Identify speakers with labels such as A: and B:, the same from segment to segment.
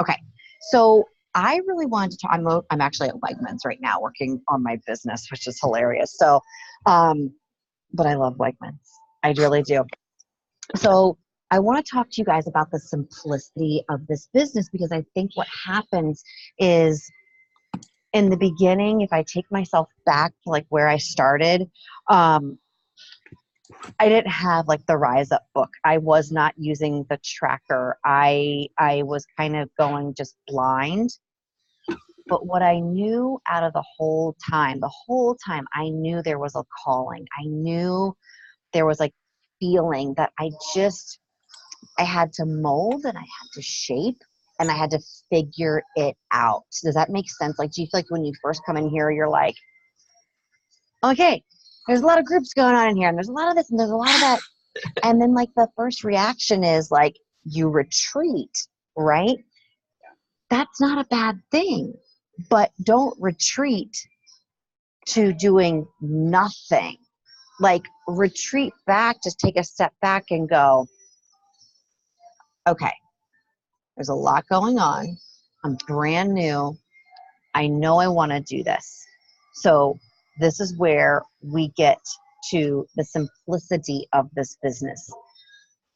A: Okay. So I really wanted to talk. I'm actually at Wegmans right now working on my business, which is hilarious. So, but I love Wegmans. I really do. So I want to talk to you guys about the simplicity of this business, because I think what happens is, in the beginning, if I take myself back to like where I started, um, I didn't have like the Rise Up book. I was not using the tracker. I was kind of going just blind. But what I knew out of the whole time, I knew there was a calling. I knew there was like feeling that I had to mold and I had to shape and I had to figure it out. Does that make sense? Like, do you feel like when you first come in here, you're like, okay, there's a lot of groups going on in here and there's a lot of this and there's a lot of that. And then like the first reaction is like you retreat, right? That's not a bad thing, but don't retreat to doing nothing. Like retreat back, just take a step back and go, okay, there's a lot going on. I'm brand new. I know I want to do this. So this is where we get to the simplicity of this business.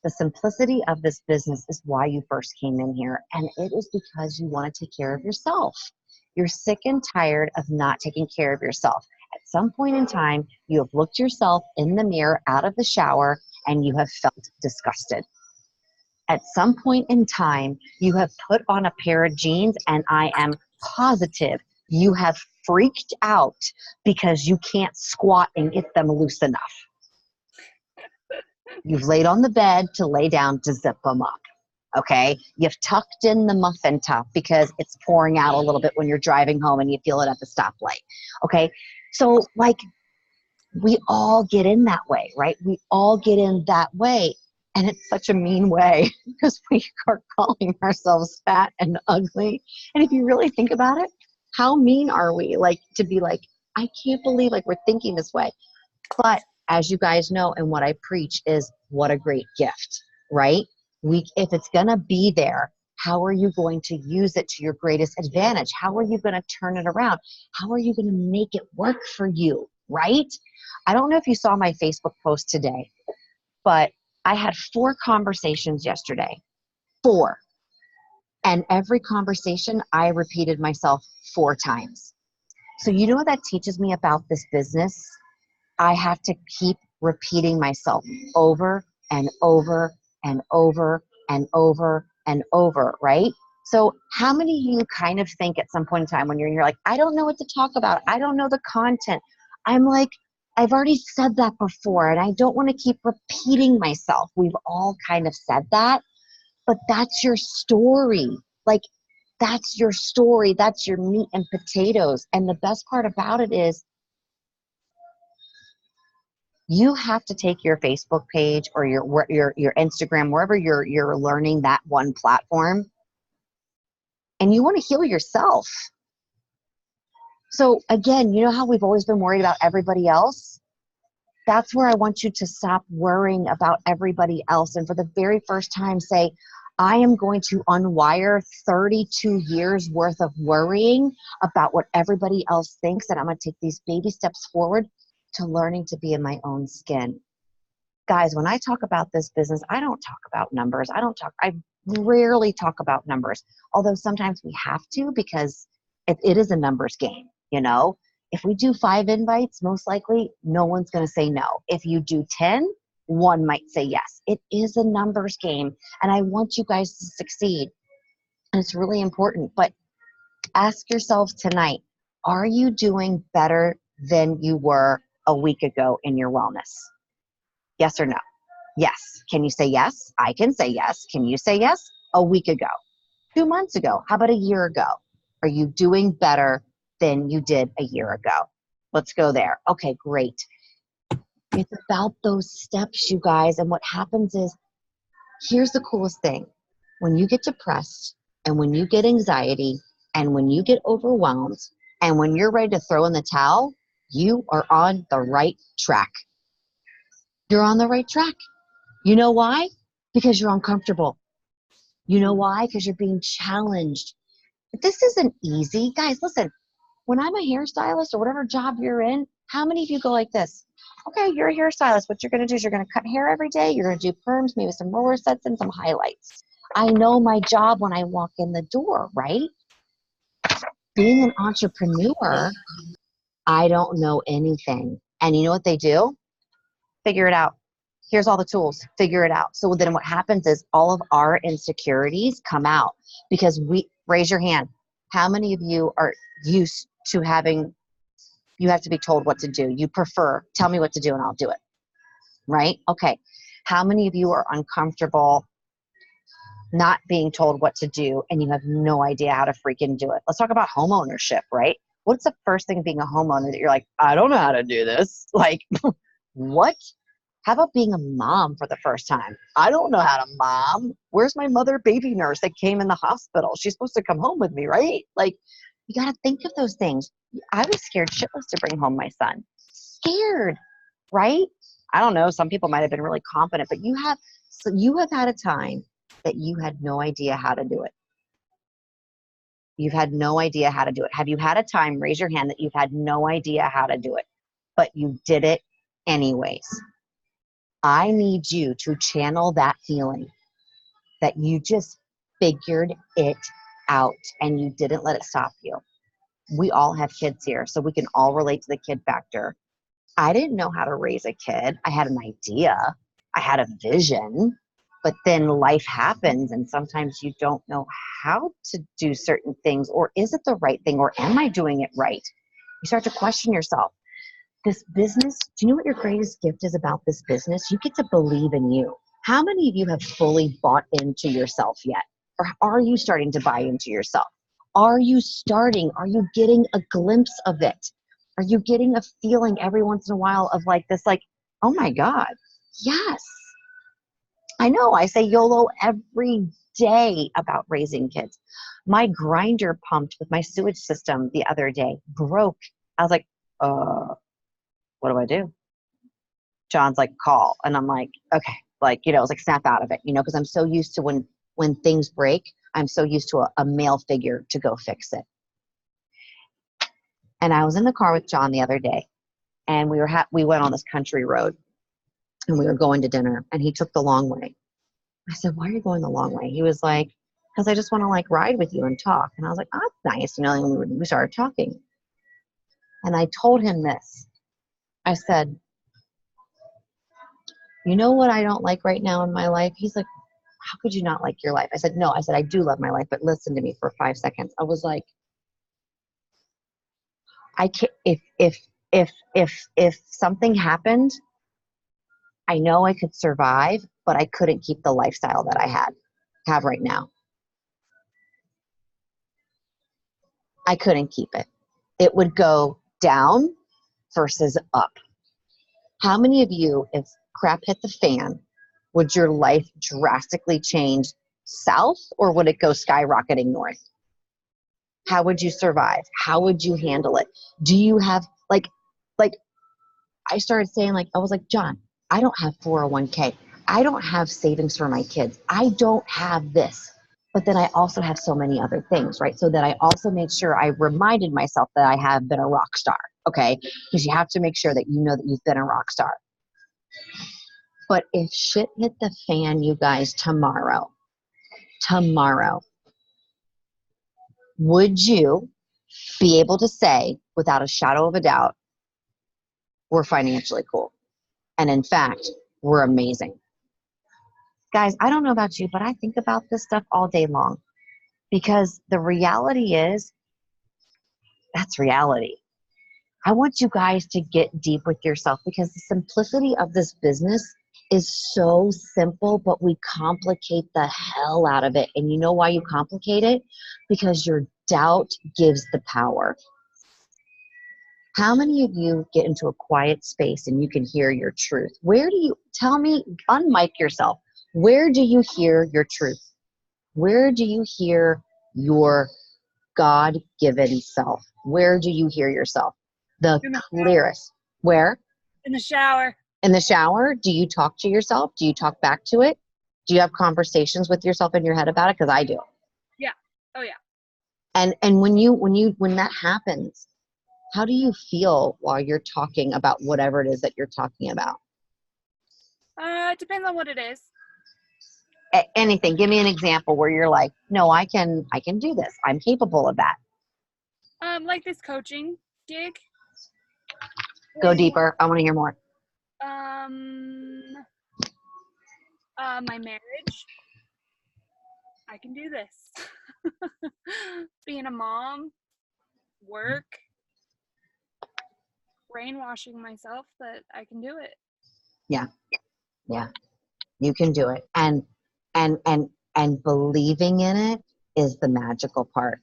A: The simplicity of this business is why you first came in here, and it is because you want to take care of yourself. You're sick and tired of not taking care of yourself. At some point in time, you have looked yourself in the mirror out of the shower and you have felt disgusted. At some point in time, you have put on a pair of jeans and I am positive you have freaked out because you can't squat and get them loose enough. You've laid on the bed to lay down to zip them up. Okay. You've tucked in the muffin top because it's pouring out a little bit when you're driving home and you feel it at the stoplight. Okay. So like we all get in that way, right? We all get in that way. And it's such a mean way because we are calling ourselves fat and ugly. And if you really think about it, how mean are we? Like to be like, I can't believe like we're thinking this way. But as you guys know, and what I preach is what a great gift, right? If it's going to be there, how are you going to use it to your greatest advantage? How are you going to turn it around? How are you going to make it work for you, right? I don't know if you saw my Facebook post today, but I had 4 conversations yesterday. 4. And every conversation, I repeated myself 4 times. So you know what that teaches me about this business? I have to keep repeating myself over and over and over and over and over, right? So how many of you kind of think at some point in time when you're like, I don't know what to talk about. I don't know the content. I'm like, I've already said that before and I don't want to keep repeating myself. We've all kind of said that, but that's your story. Like that's your story. That's your meat and potatoes. And the best part about it is you have to take your Facebook page or your Instagram, wherever you're learning that one platform, and you want to heal yourself. So again, you know how we've always been worried about everybody else? That's where I want you to stop worrying about everybody else. And for the very first time, say, I am going to unwire 32 years worth of worrying about what everybody else thinks, and I'm going to take these baby steps forward to learning to be in my own skin. Guys, when I talk about this business, I don't talk about numbers. I rarely talk about numbers, although sometimes we have to because it is a numbers game, you know? If we do 5 invites, most likely no one's going to say no. If you do 10, one might say yes. It is a numbers game, and I want you guys to succeed, and it's really important. But ask yourselves tonight, are you doing better than you were a week ago in your wellness? Yes or no? Yes. Can you say yes? I can say yes. Can you say yes? A week ago, 2 months ago, how about a year ago? Are you doing better than you did a year ago? Let's go there. Okay, great. It's about those steps, you guys. And what happens is, here's the coolest thing. When you get depressed and when you get anxiety and when you get overwhelmed and when you're ready to throw in the towel, you are on the right track. You're on the right track. You know why? Because you're uncomfortable. You know why? Because you're being challenged. But this isn't easy. Guys, listen, when I'm a hairstylist or whatever job you're in, how many of you go like this? Okay, you're a hairstylist. What you're going to do is you're going to cut hair every day. You're going to do perms, maybe some roller sets and some highlights. I know my job when I walk in the door, right? Being an entrepreneur, I don't know anything. And you know what they do? Figure it out. Here's all the tools. Figure it out. So then what happens is all of our insecurities come out because raise your hand. How many of you are used to having, you have to be told what to do? You prefer, tell me what to do and I'll do it. Right? Okay. How many of you are uncomfortable not being told what to do and you have no idea how to freaking do it? Let's talk about home ownership, right? What's the first thing being a homeowner that you're like, I don't know how to do this? Like, what? How about being a mom for the first time? I don't know how to mom. Where's my mother baby nurse that came in the hospital? She's supposed to come home with me, right? Like, you got to think of those things. I was scared shitless to bring home my son. Scared, right? I don't know. Some people might have been really confident, but you have had a time that you had no idea how to do it. You've had no idea how to do it. Have you had a time, raise your hand, that you've had no idea how to do it, but you did it anyways? I need you to channel that feeling that you just figured it out and you didn't let it stop you. We all have kids here, so we can all relate to the kid factor. I didn't know how to raise a kid. I had an idea. I had a vision, but then life happens and sometimes you don't know how to do certain things, or is it the right thing, or am I doing it right? You start to question yourself. This business, do you know what your greatest gift is about this business? You get to believe in you. How many of you have fully bought into yourself yet? Or are you starting to buy into yourself? Are you getting a glimpse of it? Are you getting a feeling every once in a while of like this, like, oh my God, yes. I know I say YOLO every day about raising kids. My grinder pumped with my sewage system the other day, broke. I was like, what do I do? John's like, call. And I'm like, okay, like, you know, it's like snap out of it, you know, because I'm so used to when things break, I'm so used to a male figure to go fix it. And I was in the car with John the other day and we went on this country road and we were going to dinner and he took the long way. I said, why are you going the long way? He was like, because I just want to like ride with you and talk. And I was like, oh, that's nice. You know, and we started talking. And I told him this. I said, you know what I don't like right now in my life? He's like, how could you not like your life? I said, no. I said, I do love my life, but listen to me for 5 seconds. I was like, I can't, if something happened, I know I could survive, but I couldn't keep the lifestyle that I have right now. I couldn't keep it. It would go down versus up. How many of you, if crap hit the fan, would your life drastically change south or would it go skyrocketing north? How would you survive? How would you handle it? Do you have like I started saying, like, I was like, John, I don't have 401k. I don't have savings for my kids. I don't have this. But then I also have so many other things, right? So that I also made sure I reminded myself that I have been a rock star, okay? Because you have to make sure that you know that you've been a rock star. But if shit hit the fan, you guys, tomorrow, would you be able to say without a shadow of a doubt, we're financially cool? And in fact, we're amazing. Guys, I don't know about you, but I think about this stuff all day long because the reality is that's reality. I want you guys to get deep with yourself because the simplicity of this business is so simple, but we complicate the hell out of it. And you know why you complicate it? Because your doubt gives the power. How many of you get into a quiet space and you can hear your truth? Tell me, unmic yourself. Where do you hear your truth? Where do you hear your God-given self? Where do you hear yourself? The clearest. Where?
B: In the shower.
A: In the shower? Do you talk to yourself? Do you talk back to it? Do you have conversations with yourself in your head about it? Because I do.
B: Yeah. Oh yeah.
A: And when that happens, how do you feel while you're talking about whatever it is that you're talking about?
B: It depends on what it is.
A: Anything. Give me an example where you're like, no, I can do this. I'm capable of that.
B: Like this coaching gig.
A: Go deeper. I want to hear more.
B: My marriage. I can do this. Being a mom, work, brainwashing myself that I can do it.
A: Yeah. Yeah. You can do it. And believing in it is the magical part.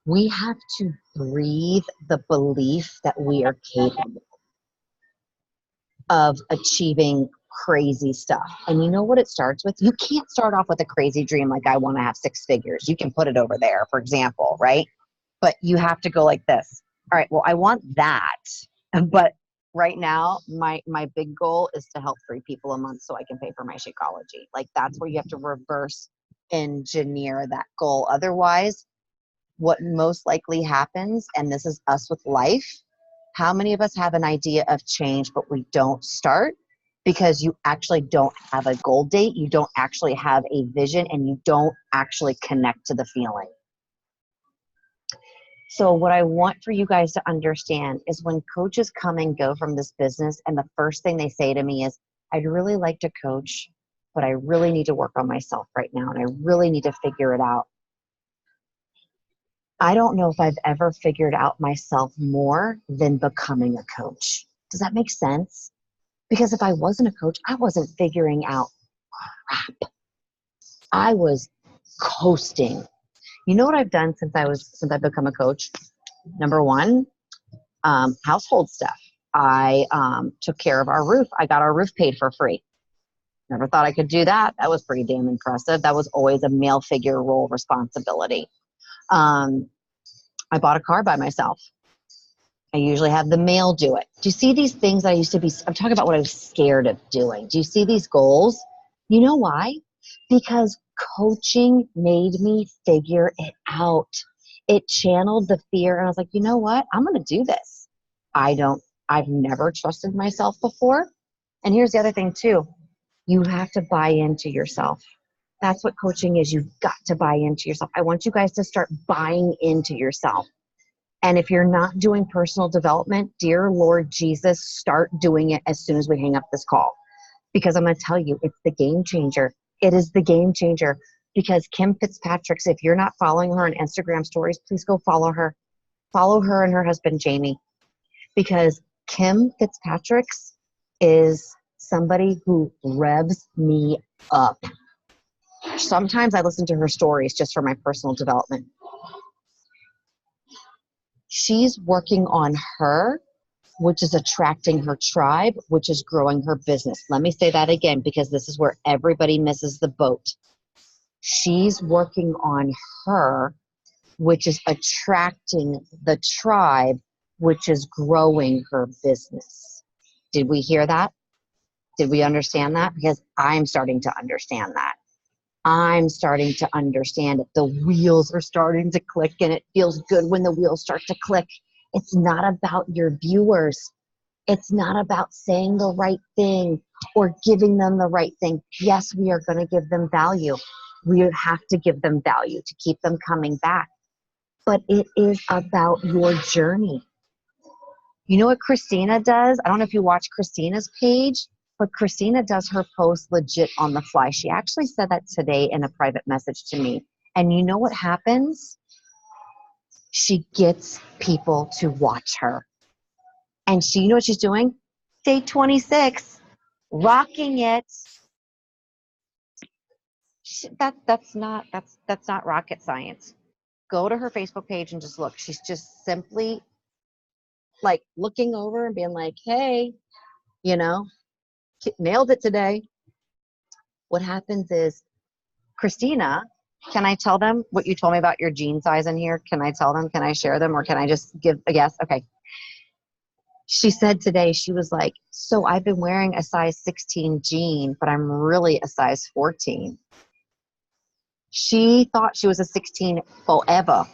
A: We have to breathe the belief that we are capable of achieving crazy stuff. And you know what it starts with? You can't start off with a crazy dream like I want to have 6 figures. You can put it over there, for example, right? But you have to go like this. All right, well, I want that. But right now, my big goal is to help 3 people a month so I can pay for my Shakeology. Like, that's where you have to reverse engineer that goal. Otherwise, what most likely happens, and this is us with life, how many of us have an idea of change, but we don't start because you actually don't have a goal date, you don't actually have a vision, and you don't actually connect to the feeling. So what I want for you guys to understand is when coaches come and go from this business, and the first thing they say to me is, I'd really like to coach, but I really need to work on myself right now, and I really need to figure it out. I don't know if I've ever figured out myself more than becoming a coach. Does that make sense? Because if I wasn't a coach, I wasn't figuring out crap. I was coasting. You know what I've done since I've become a coach? Number one, household stuff. I took care of our roof. I got our roof paid for free. Never thought I could do that. That was pretty damn impressive. That was always a male figure role responsibility. I bought a car by myself. I usually have the male do it. Do you see these things that I'm talking about what I was scared of doing. Do you see these goals? You know why? Because coaching made me figure it out. It channeled the fear, and I was like, you know what? I'm going to do this. I've never trusted myself before. And here's the other thing too. You have to buy into yourself. That's what coaching is. You've got to buy into yourself. I want you guys to start buying into yourself. And if you're not doing personal development, dear Lord Jesus, start doing it as soon as we hang up this call. Because I'm going to tell you, it's the game changer. It is the game changer. Because Kim Fitzpatrick's, if you're not following her on Instagram stories, please go follow her. Follow her and her husband, Jamie. Because Kim Fitzpatrick's is somebody who revs me up. Sometimes I listen to her stories just for my personal development. She's working on her, which is attracting her tribe, which is growing her business. Let me say that again, because this is where everybody misses the boat. She's working on her, which is attracting the tribe, which is growing her business. Did we hear that? Did we understand that? Because I'm starting to understand that. I'm starting to understand it. The wheels are starting to click, and it feels good when the wheels start to click. It's not about your viewers. It's not about saying the right thing or giving them the right thing. Yes, we are going to give them value. We have to give them value to keep them coming back. But it is about your journey. You know what Christina does? I don't know if you watch Christina's page, but Christina does her post legit on the fly. She actually said that today in a private message to me. And you know what happens? She gets people to watch her. And you know what she's doing? Day 26, rocking it. That's not rocket science. Go to her Facebook page and just look. She's just simply like looking over and being like, hey, nailed it today. What happens is, Christina, can I tell them what you told me about your jean size in here? Can I tell them? Can I share them? Or can I just give a guess? Okay. She said today, she was like, so I've been wearing a size 16 jean, but I'm really a size 14. She thought she was a 16 forever,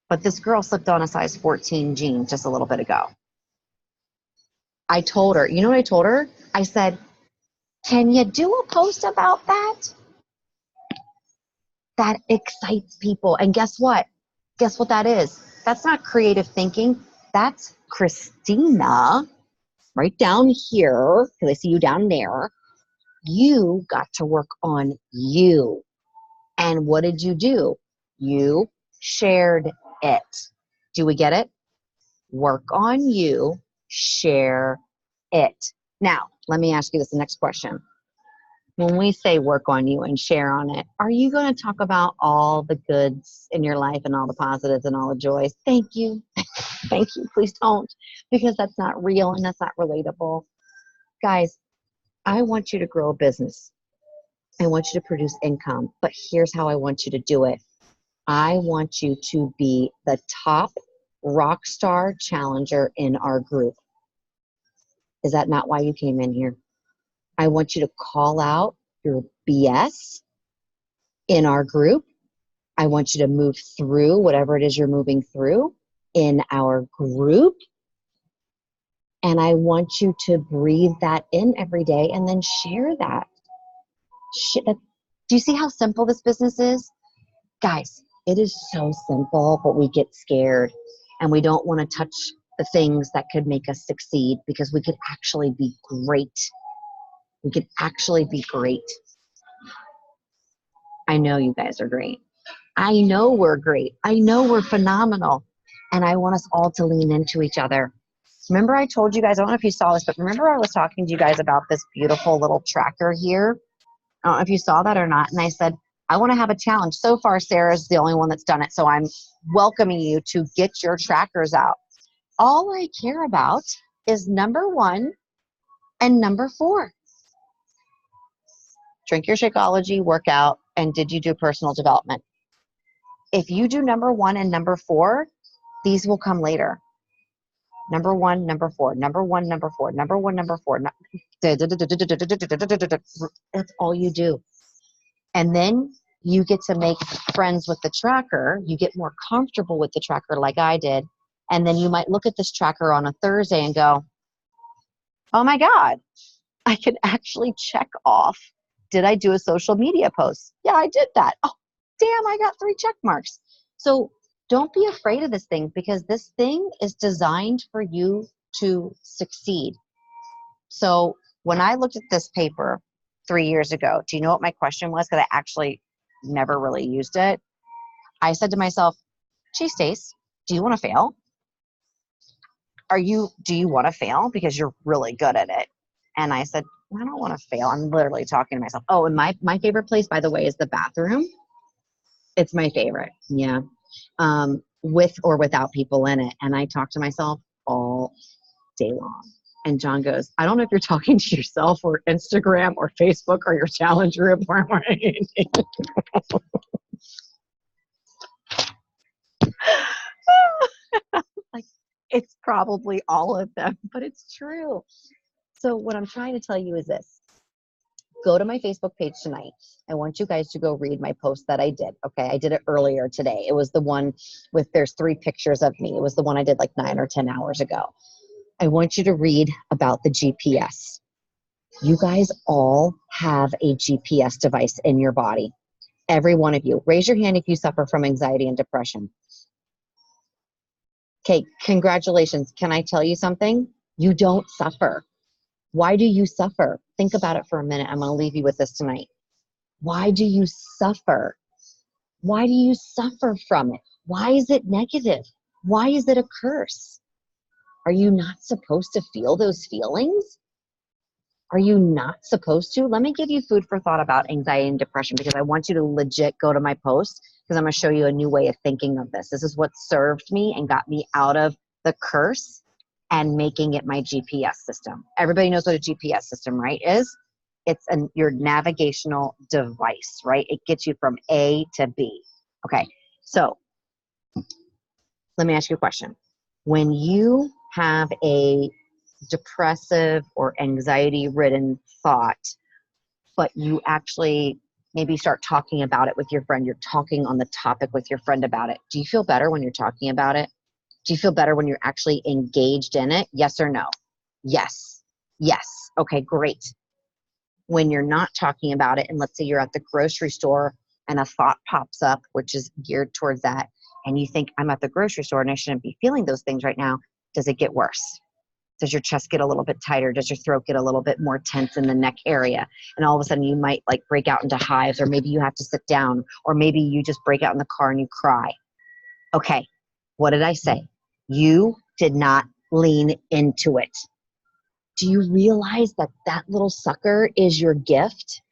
A: but this girl slipped on a size 14 jean just a little bit ago. I told her, you know what I told her? I said, can you do a post about that? That excites people. And guess what? Guess what that is? That's not creative thinking. That's Christina right down here, because I see you down there. You got to work on you. And what did you do? You shared it. Do we get it? Work on you, share it. Now, let me ask you this, the next question. When we say work on you and share on it, are you going to talk about all the goods in your life and all the positives and all the joys? Thank you. Thank you. Please don't, because that's not real and that's not relatable. Guys, I want you to grow a business. I want you to produce income, but here's how I want you to do it. I want you to be the top rock star challenger in our group. Is that not why you came in here? I want you to call out your BS in our group. I want you to move through whatever it is you're moving through in our group. And I want you to breathe that in every day and then share that. Do you see how simple this business is? Guys, it is so simple, but we get scared and we don't want to touch the things that could make us succeed, because we could actually be great. We could actually be great. I know you guys are great. I know we're great. I know we're phenomenal. And I want us all to lean into each other. Remember I told you guys, I don't know if you saw this, but remember I was talking to you guys about this beautiful little tracker here? I don't know if you saw that or not. And I said, I want to have a challenge. So far, Sarah's the only one that's done it. So I'm welcoming you to get your trackers out. All I care about is number 1 and number 4. Drink your Shakeology, work out, and did you do personal development? If you do number 1 and number 4, these will come later. Number 1, number 4, number 1, number 4, number 1, number 4. That's all you do. And then you get to make friends with the tracker. You get more comfortable with the tracker like I did. And then you might look at this tracker on a Thursday and go, oh my God, I can actually check off. Did I do a social media post? Yeah, I did that. Oh, damn, I got 3 check marks. So don't be afraid of this thing, because this thing is designed for you to succeed. So when I looked at this paper 3 years ago, do you know what my question was? Because I actually never really used it. I said to myself, gee, Stace, do you want to fail? Do you want to fail? Because you're really good at it. And I said, I don't want to fail. I'm literally talking to myself. Oh, and my favorite place, by the way, is the bathroom. It's my favorite. Yeah. With or without people in it. And I talk to myself all day long. And John goes, I don't know if you're talking to yourself or Instagram or Facebook or your challenge group or anything. Like, it's probably all of them, but it's true. So what I'm trying to tell you is this. Go to my Facebook page tonight. I want you guys to go read my post that I did. Okay, I did it earlier today. It was the one with there's 3 pictures of me. It was the one I did like 9 or 10 hours ago. I want you to read about the GPS. You guys all have a GPS device in your body. Every one of you. Raise your hand if you suffer from anxiety and depression. Okay, congratulations. Can I tell you something? You don't suffer. Why do you suffer? Think about it for a minute. I'm going to leave you with this tonight. Why do you suffer? Why do you suffer from it? Why is it negative? Why is it a curse? Are you not supposed to feel those feelings? Are you not supposed to? Let me give you food for thought about anxiety and depression, because I want you to legit go to my post, because I'm going to show you a new way of thinking of this. This is what served me and got me out of the curse and making it my GPS system. Everybody knows what a GPS system, right, is? It's your navigational device, right? It gets you from A to B. Okay, so let me ask you a question. When you have a depressive or anxiety ridden thought, but you actually maybe start talking about it with your friend. You're talking on the topic with your friend about it. Do you feel better when you're talking about it? Do you feel better when you're actually engaged in it? Yes or no? Yes. Yes. Okay, great. When you're not talking about it, and let's say you're at the grocery store and a thought pops up, which is geared towards that, and you think, I'm at the grocery store and I shouldn't be feeling those things right now, does it get worse? Does your chest get a little bit tighter? Does your throat get a little bit more tense in the neck area? And all of a sudden you might like break out into hives, or maybe you have to sit down, or maybe you just break out in the car and you cry. Okay, what did I say? You did not lean into it. Do you realize that that little sucker is your gift?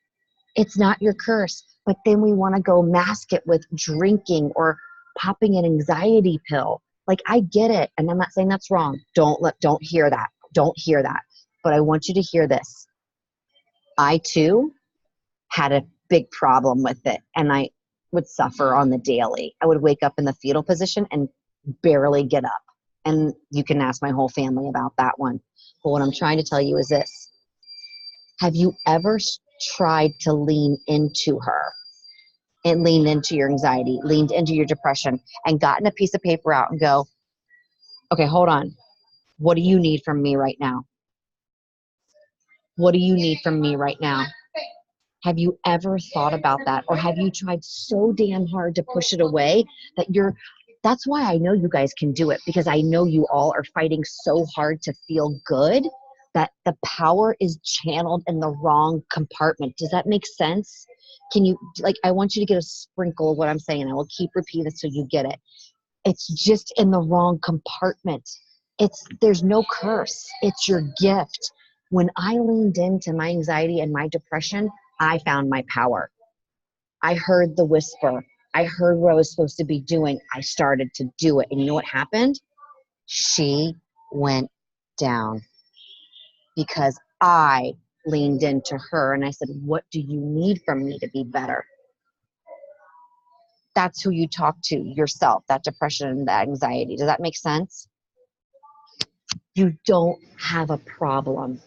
A: It's not your curse. But then we want to go mask it with drinking or popping an anxiety pill. Like, I get it, and I'm not saying that's wrong. Don't hear that. Don't hear that. But I want you to hear this. I too had a big problem with it, and I would suffer on the daily. I would wake up in the fetal position and barely get up. And you can ask my whole family about that one. But what I'm trying to tell you is this. Have you ever tried to lean into her and leaned into your anxiety, leaned into your depression, and gotten a piece of paper out and go, okay, hold on. What do you need from me right now? What do you need from me right now? Have you ever thought about that? Or have you tried so damn hard to push it away that that's why I know you guys can do it, because I know you all are fighting so hard to feel good that the power is channeled in the wrong compartment. Does that make sense? Can you, like, I want you to get a sprinkle of what I'm saying. I will keep repeating it so you get it. It's just in the wrong compartment. There's no curse. It's your gift. When I leaned into my anxiety and my depression, I found my power. I heard the whisper. I heard what I was supposed to be doing. I started to do it. And you know what happened? She went down because I leaned into her and I said, what do you need from me to be better? That's who you talk to, yourself, that depression and that anxiety. Does that make sense? You don't have a problem.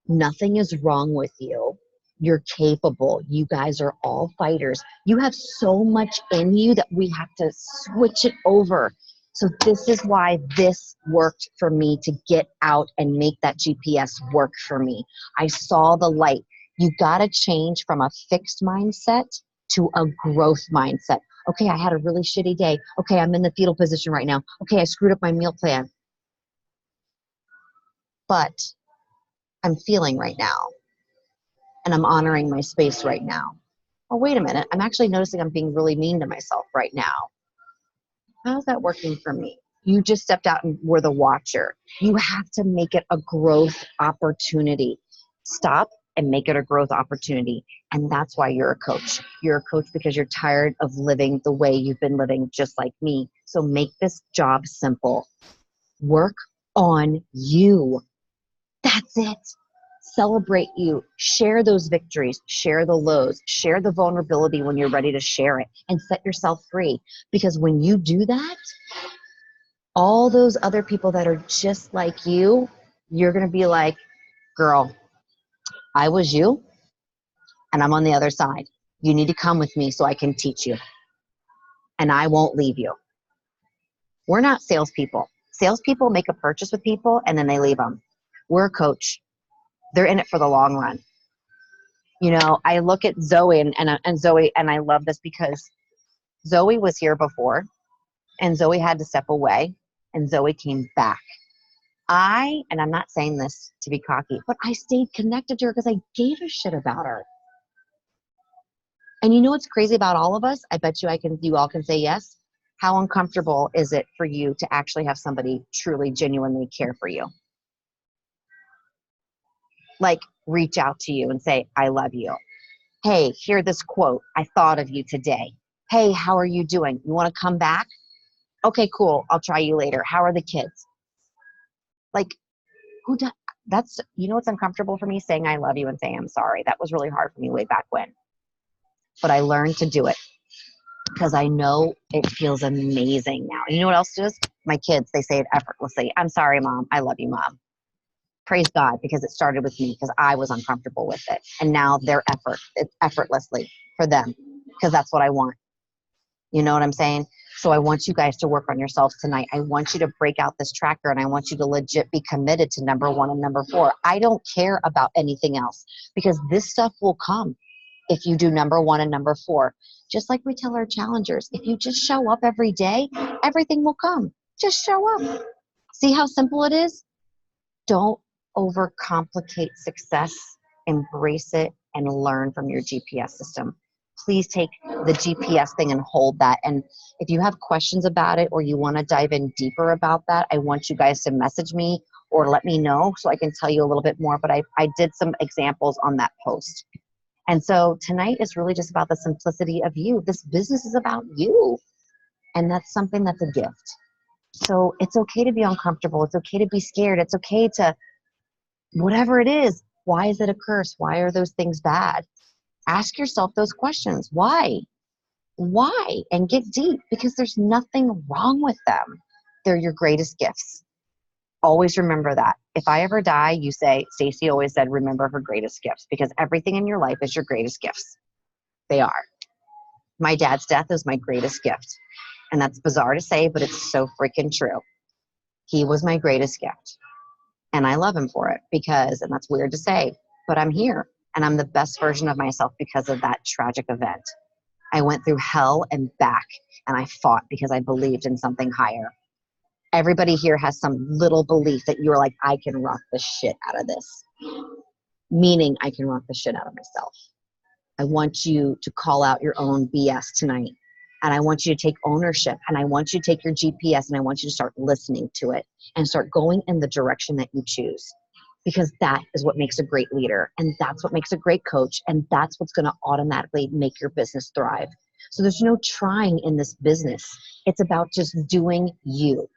A: Nothing is wrong with you. You're capable. You guys are all fighters. You have so much in you that we have to switch it over. So this is why this worked for me, to get out and make that GPS work for me. I saw the light. You got to change from a fixed mindset to a growth mindset. Okay, I had a really shitty day. Okay, I'm in the fetal position right now. Okay, I screwed up my meal plan. But I'm feeling right now. And I'm honoring my space right now. Oh, wait a minute. I'm actually noticing I'm being really mean to myself right now. How's that working for me? You just stepped out and were the watcher. You have to make it a growth opportunity. Stop and make it a growth opportunity. And that's why you're a coach. You're a coach because you're tired of living the way you've been living, just like me. So make this job simple. Work on you. That's it. Celebrate you. Share those victories. Share the lows. Share the vulnerability when you're ready to share it, and set yourself free. Because when you do that, all those other people that are just like you, you're going to be like, girl, I was you and I'm on the other side. You need to come with me so I can teach you. And I won't leave you. We're not salespeople. Salespeople make a purchase with people and then they leave them. We're a coach. They're in it for the long run. You know, I look at Zoe and Zoe, and I love this because Zoe was here before and Zoe had to step away and Zoe came back. And I'm not saying this to be cocky, but I stayed connected to her because I gave a shit about her. And you know what's crazy about all of us? I bet you all can say yes. How uncomfortable is it for you to actually have somebody truly, genuinely care for you? Like, reach out to you and say, I love you. Hey, hear this quote. I thought of you today. Hey, how are you doing? You want to come back? Okay, cool. I'll try you later. How are the kids? Like, that's, you know what's uncomfortable for me? Saying I love you and saying I'm sorry. That was really hard for me way back when. But I learned to do it because I know it feels amazing now. And you know what else does? My kids, they say it effortlessly. I'm sorry, Mom. I love you, Mom. Praise God, because it started with me because I was uncomfortable with it. And now it's effortlessly for them because that's what I want. You know what I'm saying? So I want you guys to work on yourselves tonight. I want you to break out this tracker and I want you to legit be committed to number 1 and number 4. I don't care about anything else because this stuff will come if you do number 1 and number 4. Just like we tell our challengers, if you just show up every day, everything will come. Just show up. See how simple it is? Don't overcomplicate success. Embrace it and learn from your GPS system. Please take the GPS thing and hold that. And if you have questions about it or you want to dive in deeper about that, I want you guys to message me or let me know so I can tell you a little bit more. But I did some examples on that post. And so tonight is really just about the simplicity of you. This business is about you. And that's something that's a gift. So it's okay to be uncomfortable. It's okay to be scared. It's okay to, whatever it is, why is it a curse? Why are those things bad? Ask yourself those questions. Why? Why? And get deep because there's nothing wrong with them. They're your greatest gifts. Always remember that. If I ever die, you say, Stacy always said, remember her greatest gifts because everything in your life is your greatest gifts. They are. My dad's death is my greatest gift. And that's bizarre to say, but it's so freaking true. He was my greatest gift. And I love him for it because, and that's weird to say, but I'm here and I'm the best version of myself because of that tragic event. I went through hell and back and I fought because I believed in something higher. Everybody here has some little belief that you're like, I can rock the shit out of this. Meaning I can rock the shit out of myself. I want you to call out your own BS tonight. And I want you to take ownership and I want you to take your GPS and I want you to start listening to it and start going in the direction that you choose. Because that is what makes a great leader and that's what makes a great coach and that's what's going to automatically make your business thrive. So there's no trying in this business. It's about just doing you.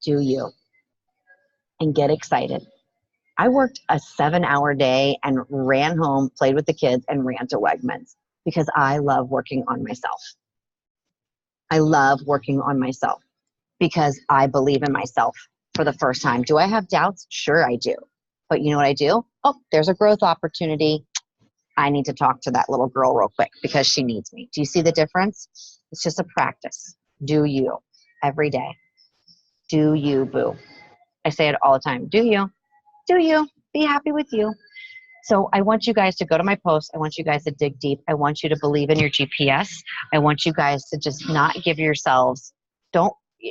A: Do you. And get excited. I worked a 7-hour day and ran home, played with the kids and ran to Wegmans because I love working on myself. I love working on myself because I believe in myself for the first time. Do I have doubts? Sure I do. But you know what I do? Oh, there's a growth opportunity. I need to talk to that little girl real quick because she needs me. Do you see the difference? It's just a practice. Do you every day. Do you, boo. I say it all the time. Do you. Do you. Be happy with you. So I want you guys to go to my post. I want you guys to dig deep. I want you to believe in your GPS. I want you guys to just not give yourselves,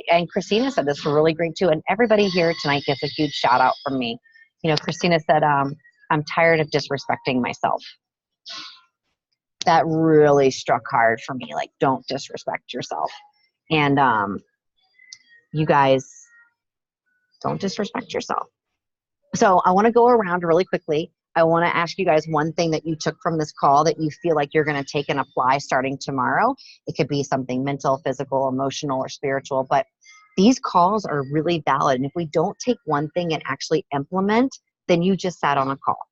A: and Christina said this really great too. And everybody here tonight gets a huge shout out from me. You know, Christina said, I'm tired of disrespecting myself. That really struck hard for me. Like, don't disrespect yourself. And you guys, don't disrespect yourself. So I want to go around really quickly. I want to ask you guys one thing that you took from this call that you feel like you're going to take and apply starting tomorrow. It could be something mental, physical, emotional, or spiritual, but these calls are really valid. And if we don't take one thing and actually implement, then you just sat on a call.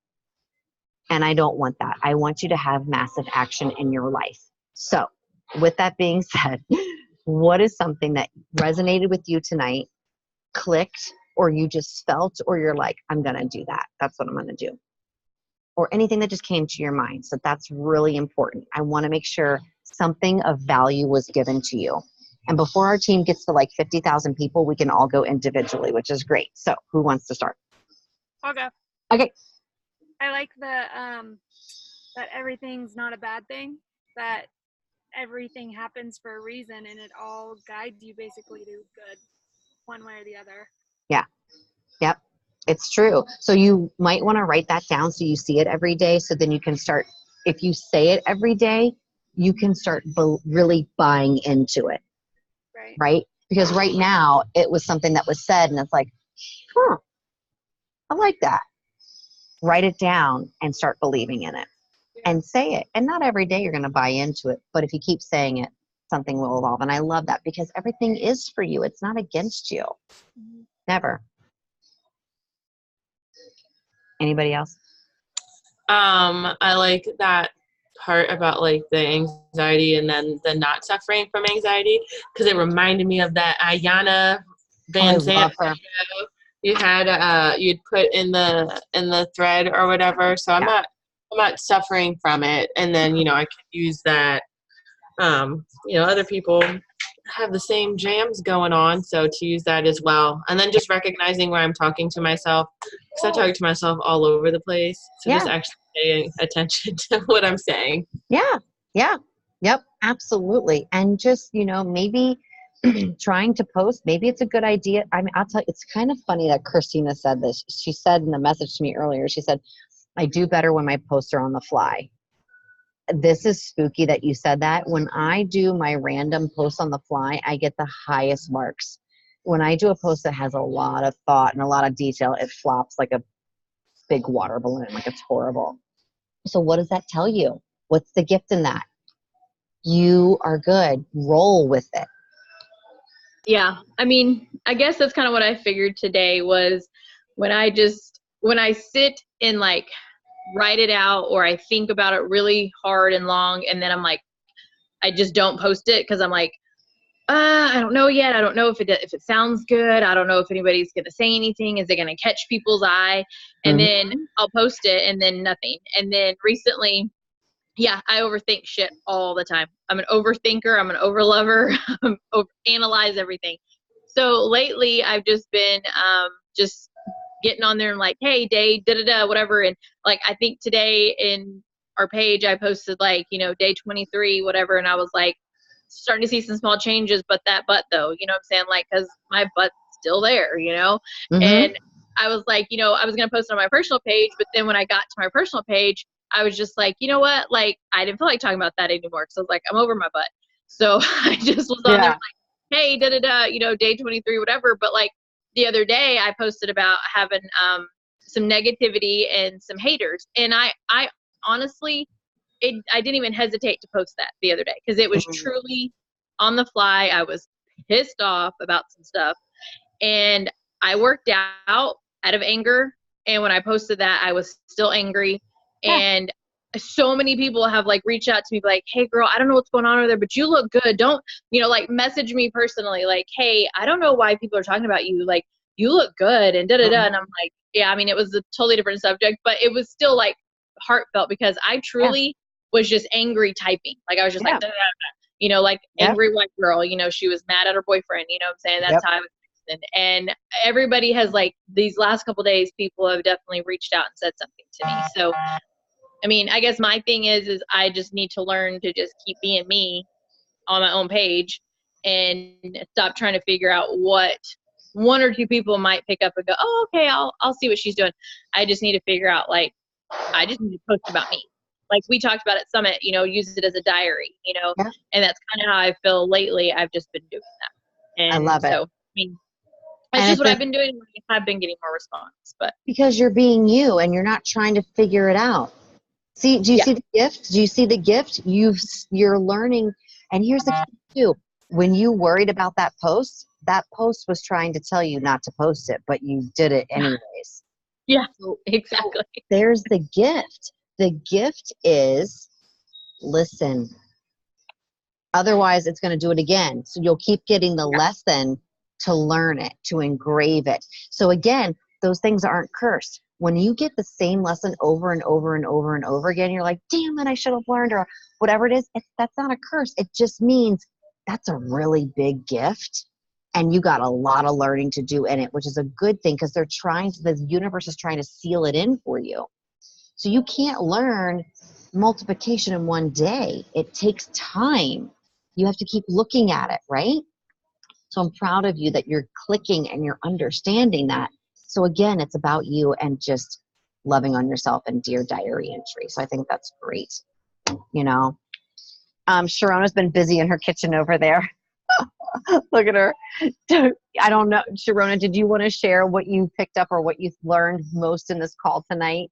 A: And I don't want that. I want you to have massive action in your life. So with that being said, what is something that resonated with you tonight, clicked, or you just felt, or you're like, I'm going to do that. That's what I'm going to do. Or anything that just came to your mind. So that's really important. I want to make sure something of value was given to you. And before our team gets to like 50,000 people, we can all go individually, which is great. So who wants to start?
B: I'll go.
A: Okay.
B: I like that everything's not a bad thing, that everything happens for a reason and it all guides you basically to good one way or the other.
A: Yeah. Yep. It's true. So you might want to write that down so you see it every day. So then you can start, if you say it every day, you can start really buying into it. Right? Because right now it was something that was said and it's like, I like that. Write it down and start believing in it and say it. And not every day you're going to buy into it, but if you keep saying it, something will evolve. And I love that because everything is for you. It's not against you. Mm-hmm. Never. Anybody else?
C: I like that part about like the anxiety and then the not suffering from anxiety because it reminded me of that Ayana Van Zandt video you'd put in the thread or whatever. So I'm not suffering from it. And then, I could use that. Other people have the same jams going on, so to use that as well. And then just recognizing where I'm talking to myself, because I talk to myself all over the place. So just actually paying attention to what I'm saying.
A: Yep, absolutely. And just, maybe trying to post, maybe it's a good idea. I mean, I'll tell you, it's kind of funny that Christina said this. She said in the message to me earlier, she said, I do better when my posts are on the fly. This is spooky that you said that. When I do my random posts on the fly, I get the highest marks. When I do a post that has a lot of thought and a lot of detail, it flops like a big water balloon. Like, it's horrible. So what does that tell you? What's the gift in that? You are good. Roll with it.
D: Yeah. I mean, I guess that's kind of what I figured today was when I sit and like write it out, or I think about it really hard and long, and then I'm like, I just don't post it because I'm like, I don't know yet. I don't know if it sounds good. I don't know if anybody's going to say anything. Is it going to catch people's eye? And then I'll post it and then nothing. And then recently, I overthink shit all the time. I'm an overthinker. I'm an overlover. Overanalyze everything. So lately I've just been just getting on there and like, hey, day, whatever. And like, I think today in our page, I posted like, day 23, whatever. And I was like, starting to see some small changes, but that butt though, you know what I'm saying? Like, cause my butt's still there, and I was like, I was going to post it on my personal page, but then when I got to my personal page, I was just like, you know what? Like, I didn't feel like talking about that anymore. So I was like, I'm over my butt. So I just was on there like, hey, day 23, whatever. But like the other day I posted about having some negativity and some haters. And I honestly, I didn't even hesitate to post that the other day because it was truly on the fly. I was pissed off about some stuff and I worked out of anger. And when I posted that, I was still angry. And so many people have like reached out to me like, hey girl, I don't know what's going on over there, but you look good. Don't, like message me personally. Like, hey, I don't know why people are talking about you. Like, you look good and And I'm like, yeah, I mean, it was a totally different subject, but it was still like heartfelt because I truly was just angry typing. Like, I was just like, like angry white girl, she was mad at her boyfriend, what I'm saying? That's how I was. And everybody has like these last couple of days, people have definitely reached out and said something to me. So, I mean, I guess my thing is I just need to learn to just keep being me on my own page and stop trying to figure out what one or two people might pick up and go, oh, okay, I'll see what she's doing. I just need to figure out, like, I just need to post about me. Like we talked about at Summit, use it as a diary, and that's kind of how I feel lately. I've just been doing that. And
A: I love it.
D: So, I mean, that's just what I've been doing. I've been getting more response, but
A: because you're being you and you're not trying to figure it out. See, do you see the gift? Do you see the gift? You're learning. And here's the key too. When you worried about that post was trying to tell you not to post it, but you did it anyways.
D: Yeah, exactly.
A: So there's the gift. The gift is listen. Otherwise, it's going to do it again. So you'll keep getting the lesson to learn it, to engrave it. So again, those things aren't cursed. When you get the same lesson over and over and over and over again, you're like, damn it, I should have learned, or whatever it is. That's not a curse. It just means that's a really big gift. And you got a lot of learning to do in it, which is a good thing because the universe is trying to seal it in for you. So you can't learn multiplication in one day. It takes time. You have to keep looking at it, right? So I'm proud of you that you're clicking and you're understanding that. So again, it's about you and just loving on yourself and Dear Diary entry. So I think that's great. Sharona's been busy in her kitchen over there. Look at her. I don't know. Sharona, did you want to share what you picked up or what you've learned most in this call tonight?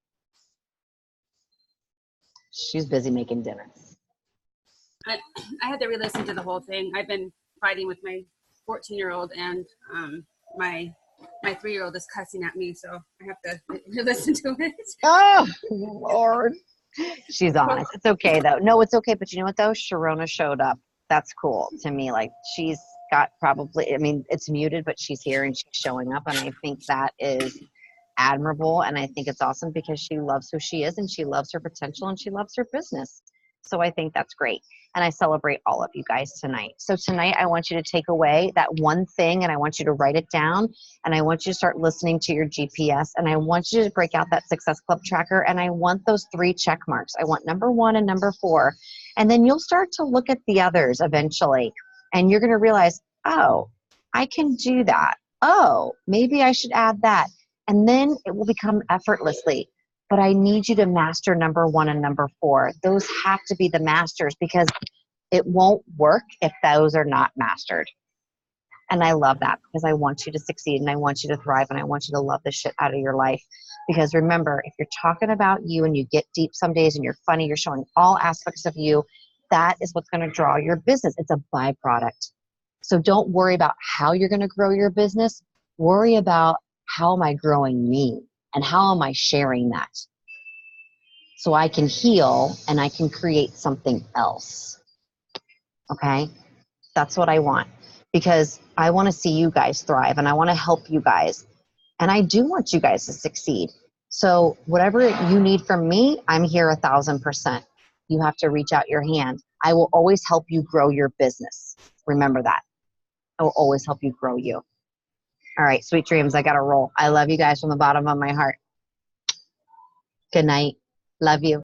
A: She's busy making dinner.
E: I had to re-listen to the whole thing. I've been fighting with my 14-year-old and my 3-year-old is cussing at me, so I have to re-listen to it.
A: Oh, Lord. She's honest. It's okay, though. No, it's okay. But you know what, though? Sharona showed up. That's cool to me. Like, she's got probably, I mean, it's muted, but she's here and she's showing up. And I think that is admirable. And I think it's awesome because she loves who she is and she loves her potential and she loves her business. So I think that's great. And I celebrate all of you guys tonight. So tonight I want you to take away that one thing and I want you to write it down and I want you to start listening to your GPS and I want you to break out that Success Club tracker and I want those 3 check marks. I want number 1 and number 4. And then you'll start to look at the others eventually and you're going to realize, oh, I can do that. Oh, maybe I should add that. And then it will become effortlessly. But I need you to master number 1 and number 4. Those have to be the masters because it won't work if those are not mastered. And I love that because I want you to succeed and I want you to thrive and I want you to love the shit out of your life. Because remember, if you're talking about you and you get deep some days and you're funny, you're showing all aspects of you, that is what's going to draw your business. It's a byproduct. So don't worry about how you're going to grow your business. Worry about how am I growing me? And how am I sharing that? So I can heal and I can create something else. Okay? That's what I want. Because I want to see you guys thrive and I want to help you guys. And I do want you guys to succeed. So whatever you need from me, I'm here 1,000%. You have to reach out your hand. I will always help you grow your business. Remember that. I will always help you grow you. All right, sweet dreams. I got to roll. I love you guys from the bottom of my heart. Good night. Love you.